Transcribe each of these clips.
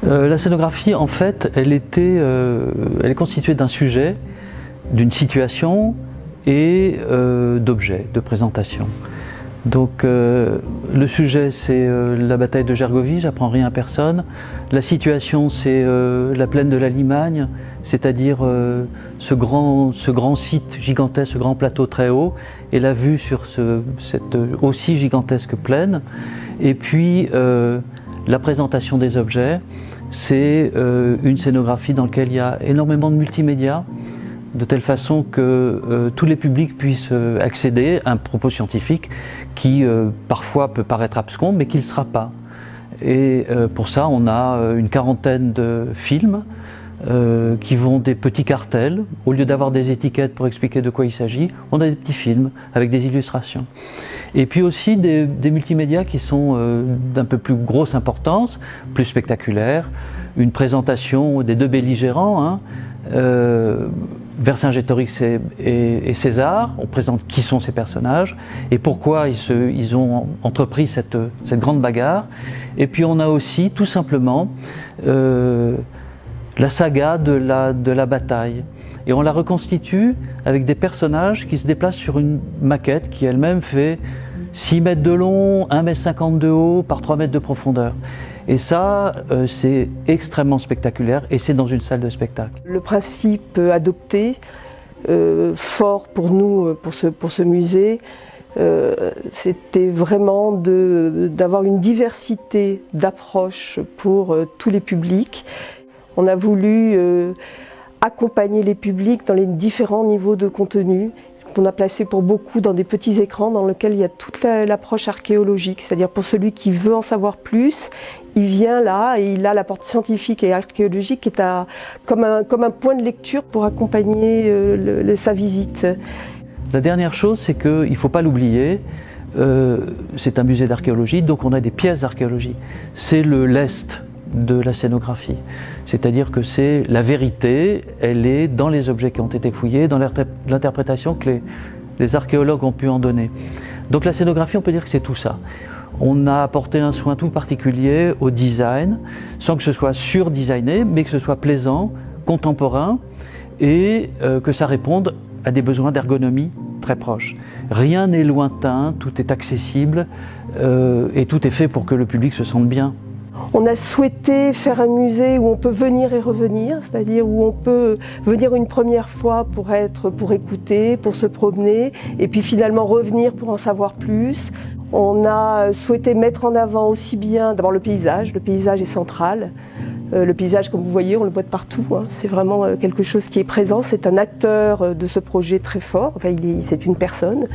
La scénographie, en fait, elle est constituée d'un sujet, d'une situation et d'objets, de présentation. Donc le sujet, c'est la bataille de Gergovie, j'apprends rien à personne. La situation, c'est la plaine de la Limagne, c'est-à-dire ce grand site gigantesque, ce grand plateau très haut, et la vue sur cette aussi gigantesque plaine. Et puis la présentation des objets, c'est une scénographie dans laquelle il y a énormément de multimédia, de telle façon que tous les publics puissent accéder à un propos scientifique qui parfois peut paraître abscon, mais qui ne le sera pas. Et pour ça, on a une quarantaine de films qui vont des petits cartels. Au lieu d'avoir des étiquettes pour expliquer de quoi il s'agit, on a des petits films avec des illustrations. Et puis aussi des multimédias qui sont d'un peu plus grosse importance, plus spectaculaires. Une présentation des deux belligérants, hein, Vercingétorix et César. On présente qui sont ces personnages et pourquoi ils ont entrepris cette grande bagarre. Et puis on a aussi tout simplement la saga de la bataille. Et on la reconstitue avec des personnages qui se déplacent sur une maquette qui elle-même fait 6 mètres de long, 1,50 m de haut par 3 mètres de profondeur. Et ça, c'est extrêmement spectaculaire et c'est dans une salle de spectacle. Le principe adopté, fort pour nous, pour ce musée, c'était vraiment d'avoir une diversité d'approches pour tous les publics. On a voulu accompagner les publics dans les différents niveaux de contenu qu'on a placé pour beaucoup dans des petits écrans dans lesquels il y a toute l'approche archéologique. C'est-à-dire pour celui qui veut en savoir plus, il vient là et il a la porte scientifique et archéologique qui est comme un point de lecture pour accompagner sa visite. La dernière chose, c'est qu'il ne faut pas l'oublier, c'est un musée d'archéologie, donc on a des pièces d'archéologie. C'est le lest de la scénographie. C'est-à-dire que c'est la vérité, elle est dans les objets qui ont été fouillés, dans l'interprétation que les archéologues ont pu en donner. Donc la scénographie, on peut dire que c'est tout ça. On a apporté un soin tout particulier au design, sans que ce soit surdesigné, mais que ce soit plaisant, contemporain, et que ça réponde à des besoins d'ergonomie très proches. Rien n'est lointain, tout est accessible, et tout est fait pour que le public se sente bien. On a souhaité faire un musée où on peut venir et revenir, c'est-à-dire où on peut venir une première fois pour écouter, pour se promener, et puis finalement revenir pour en savoir plus. On a souhaité mettre en avant aussi bien d'abord le paysage est central. Le paysage, comme vous voyez, on le voit de partout, hein. C'est vraiment quelque chose qui est présent, c'est un acteur de ce projet très fort, enfin, c'est une personne.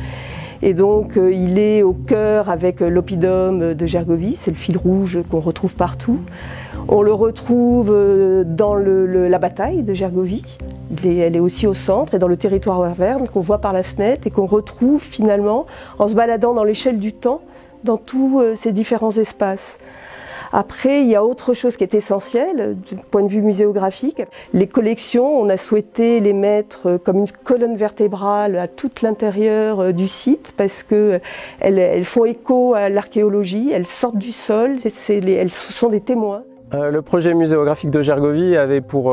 Et donc il est au cœur avec l'oppidum de Gergovie, c'est le fil rouge qu'on retrouve partout. On le retrouve dans la bataille de Gergovie, elle est aussi au centre et dans le territoire Arverne qu'on voit par la fenêtre et qu'on retrouve finalement en se baladant dans l'échelle du temps dans tous ces différents espaces. Après, il y a autre chose qui est essentielle du point de vue muséographique. Les collections, on a souhaité les mettre comme une colonne vertébrale à tout l'intérieur du site parce qu'elles font écho à l'archéologie, elles sortent du sol, elles sont des témoins. Le projet muséographique de Gergovie avait pour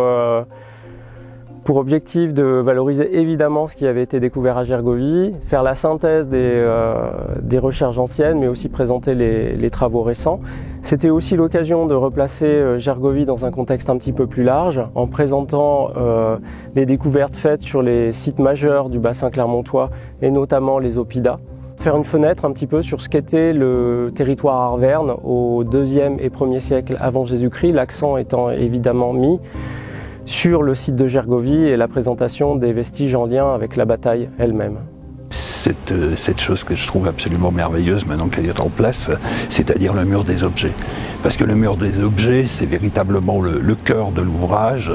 objectif de valoriser évidemment ce qui avait été découvert à Gergovie, faire la synthèse des recherches anciennes, mais aussi présenter les travaux récents. C'était aussi l'occasion de replacer Gergovie dans un contexte un petit peu plus large, en présentant les découvertes faites sur les sites majeurs du bassin clermontois, et notamment les oppidas. Faire une fenêtre un petit peu sur ce qu'était le territoire arverne au 2e et 1er siècle avant Jésus-Christ, l'accent étant évidemment mis sur le site de Gergovie et la présentation des vestiges en lien avec la bataille elle-même. Cette chose que je trouve absolument merveilleuse maintenant qu'elle est en place, c'est-à-dire le mur des objets. Parce que le mur des objets, c'est véritablement le cœur de l'ouvrage,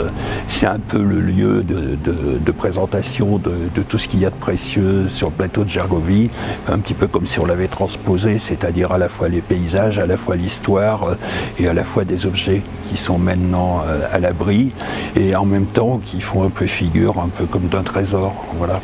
c'est un peu le lieu de présentation de tout ce qu'il y a de précieux sur le plateau de Gergovie, un petit peu comme si on l'avait transposé, c'est-à-dire à la fois les paysages, à la fois l'histoire et à la fois des objets qui sont maintenant à l'abri et en même temps qui font un peu figure, un peu comme d'un trésor, voilà.